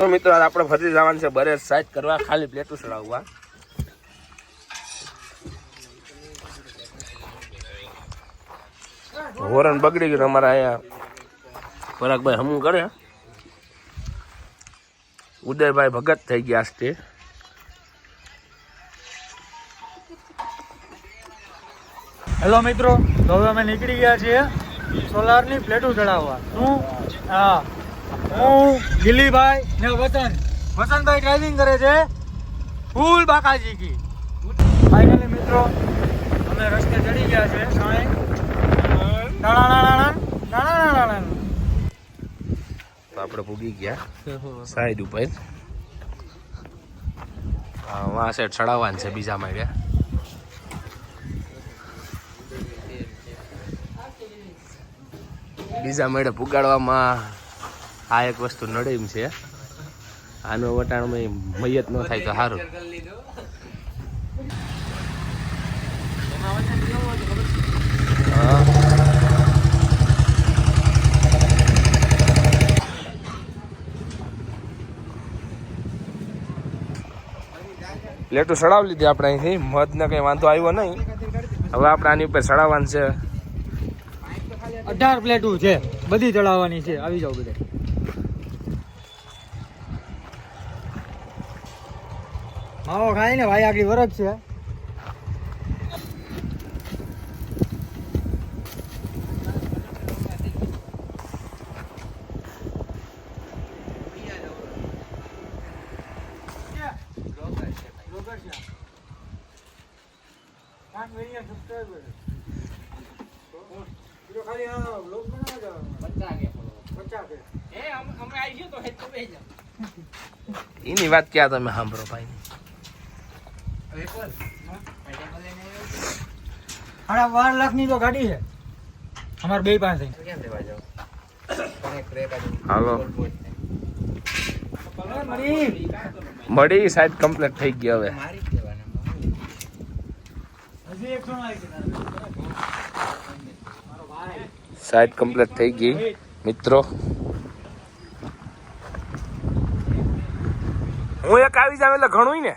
તો મિત્રો આપણે ફરી જવાનું છે બરે સાઈડ કરવા, ખાલી પ્લેટું ચડાવવા. હોરન બગડી ગયું અમારા અહીંયા પરાગભાઈ હમું કરે. ઉદયભાઈ ભગત થઈ ગયા છે. હેલો મિત્રો, તો હવે અમે નીકળી ગયા છીએ સોલારની પ્લેટું ચડાવવા. હા, હું ગિલીભાઈ ને વસંતભાઈ ડ્રાઇવિંગ કરે છે ફૂલ બાકાજી કી. ફાઇનલી મિત્રો અમે રસ્તે ચડી ગયા છે. તો આપણે પૂગી ગયા સાઈડ ઉપર. વાં સાઈડ ચડાવવાનું છે બીજા માળે. બીજા માળે પુગાડવામાં આ એક વસ્તુ નડે એમ છે. આનો વટાણમાં મૈયત ન થાય તો સારું. પ્લેટો ચડાવી લીધી આપણે અહીંથી. મધને કંઈ વાંધો આવ્યો નહીં. હવે આપણે આની ઉપર ચડાવવાનું છે. 18 પ્લેટું છે, બધી ચડાવવાની છે. આવી જાવ બધે. માવો ખાઈ ને ભાઈ, આગળ વરજ છે. એની વાત ક્યાં તમે સાંભળો ભાઈ. 12 લાખની તો ગાડી છે અમારે બે પાસે. હાલો મળી સાઈડ કમ્પ્લીટ થઈ ગઈ. હવે સાઈડ કમ્પ્લીટ થઈ ગઈ મિત્રો. હું એક આવી જાવ એટલે ઘણું ને.